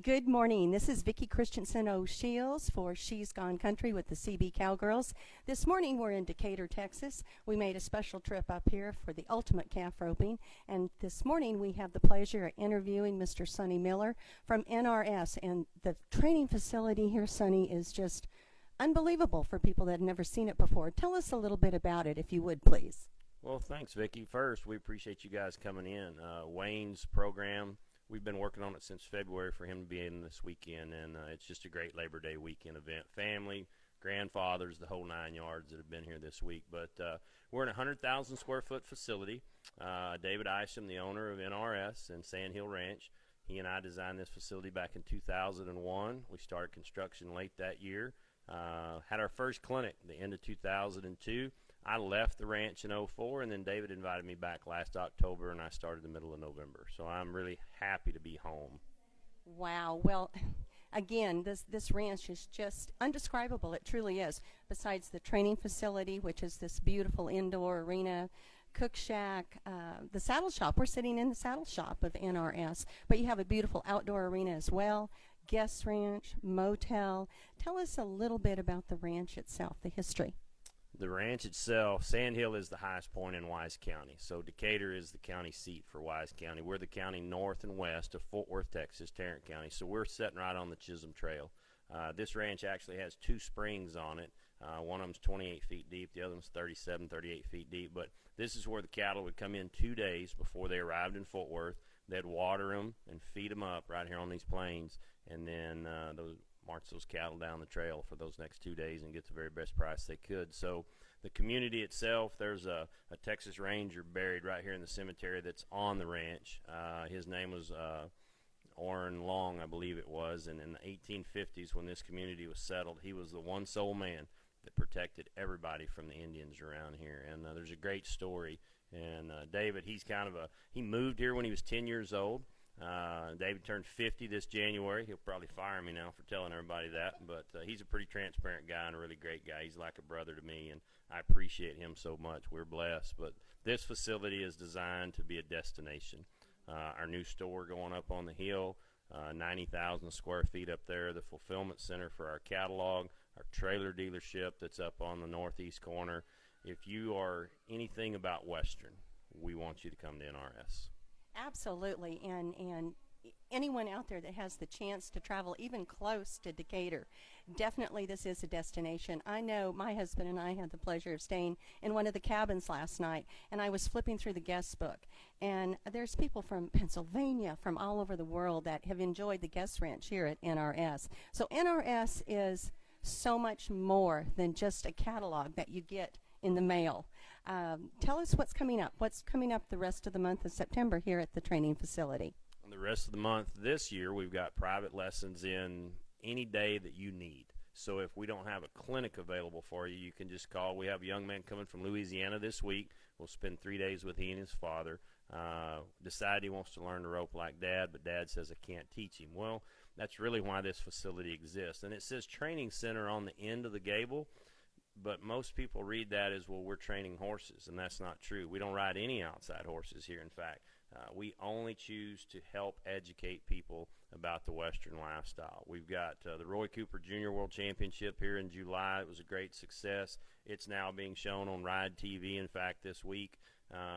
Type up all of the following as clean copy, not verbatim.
Good morning. This is Vicki Christensen4 for She's Gone Country with the CB Cowgirls. This morning we're in Decatur, Texas. We made a special trip up here for the ultimate calf roping, and this morning we have the pleasure of interviewing Mr. Sonny Miller from NRS, and the training facility here, Sonny, is just unbelievable for people that have never seen it before. Tell us a little bit about it, if you would, please. Well, thanks, Vicki. First, we appreciate you guys coming in. Wayne's program, we've been working on it since February for him to be in this weekend, and it's just a great Labor Day weekend event. Family, grandfathers, the whole 9 yards that have been here this week. But we're in a 100,000 square foot facility. David Isham, the owner of NRS and Sand Hill Ranch, he and I designed this facility back in 2001. We started construction late that year. Had our first clinic at the end of 2002. I left the ranch in '04, and then David invited me back last October, and I started the middle of November. So I'm really happy to be home. Wow. Well, again, this ranch is just undescribable. It truly is. Besides the training facility, which is this beautiful indoor arena, cook shack, the saddle shop. We're sitting in the saddle shop of NRS, but you have a beautiful outdoor arena as well, guest ranch, motel. Tell us a little bit about the ranch itself, the history. The ranch itself, Sand Hill is the highest point in Wise County. So Decatur is the county seat for Wise County. We're the county north and west of Fort Worth, Texas, Tarrant County. So we're sitting right on the Chisholm Trail. This ranch actually has two springs on it. One of them's 28 feet deep. The other one's 37, 38 feet deep. But this is where the cattle would come in 2 days before they arrived in Fort Worth. They'd water them and feed them up right here on these plains. And then march those cattle down the trail for those next 2 days and get the very best price they could. So the community itself, there's a Texas Ranger buried right here in the cemetery that's on the ranch. His name was Orrin Long, I believe it was, and in the 1850s when this community was settled, he was the one sole man that protected everybody from the Indians around here. And there's a great story. And David, he moved here when he was 10 years old. David turned 50 this January. He'll probably fire me now for telling everybody that, but he's a pretty transparent guy and a really great guy. He's like a brother to me, and I appreciate him so much. We're blessed. But this facility is designed to be a destination. Our new store going up on the hill, 90,000 square feet up there, the fulfillment center for our catalog, our trailer dealership that's up on the northeast corner. If you are anything about Western, we want you to come to NRS. Absolutely, and anyone out there that has the chance to travel even close to Decatur, definitely this is a destination. I know my husband and I had the pleasure of staying in one of the cabins last night, and I was flipping through the guest book, and there's people from Pennsylvania, from all over the world that have enjoyed the guest ranch here at NRS. So NRS is so much more than just a catalog that you get in the mail. Tell us what's coming up. What's coming up the rest of the month of September here at the training facility? The rest of the month this year, we've got private lessons in any day that you need. So if we don't have a clinic available for you, you can just call. We have a young man coming from Louisiana this week. We'll spend 3 days with he and his father. Decide he wants to learn to rope like Dad, but Dad says I can't teach him. Well, that's really why this facility exists. And it says training center on the end of the gable. But most people read that as, well, we're training horses, and that's not true. We don't ride any outside horses here, in fact. We only choose to help educate people about the Western lifestyle. We've got the Roy Cooper Junior World Championship here in July. It was a great success. It's now being shown on Ride TV, in fact, this week.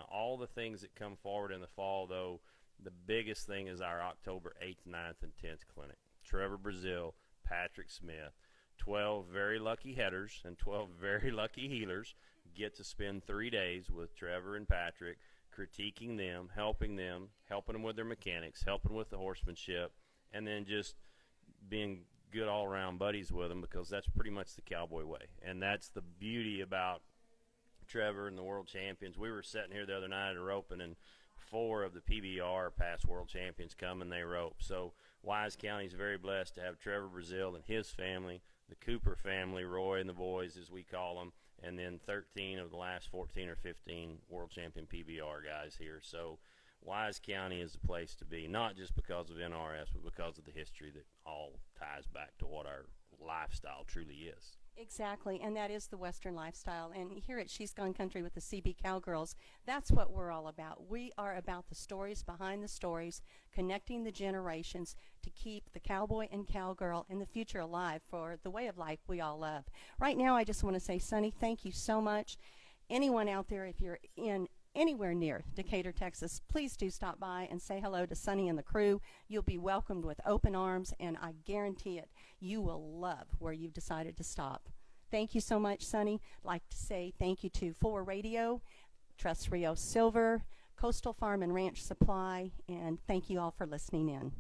All the things that come forward in the fall, though, the biggest thing is our October 8th, 9th, and 10th clinic. Trevor Brazil, Patrick Smith, 12 very lucky headers and 12 very lucky healers get to spend 3 days with Trevor and Patrick, critiquing them, helping them with their mechanics, helping with the horsemanship, and then just being good all-around buddies with them, because that's pretty much the cowboy way. And that's the beauty about Trevor and the world champions. We were sitting here the other night at a roping, and 4 of the PBR past world champions come and they rope. So Wise County is very blessed to have Trevor Brazil and his family, the Cooper family, Roy and the boys as we call them, and then 13 of the last 14 or 15 world champion PBR guys here. So Wise County is the place to be, not just because of NRS, but because of the history that all ties back to what our lifestyle truly is. Exactly, and that is the Western lifestyle. And here at She's Gone Country with the CB Cowgirls, that's what we're all about. We are about the stories behind the stories, connecting the generations to keep the cowboy and cowgirl in the future alive for the way of life we all love. Right now, I just want to say, Sonny, thank you so much. Anyone out there, if you're in anywhere near Decatur, Texas, please do stop by and say hello to Sonny and the crew. You'll be welcomed with open arms, and I guarantee it, you will love where you've decided to stop. Thank you so much, Sonny. I'd like to say thank you to 4 Radio, Trust Rio Silver, Coastal Farm and Ranch Supply, and thank you all for listening in.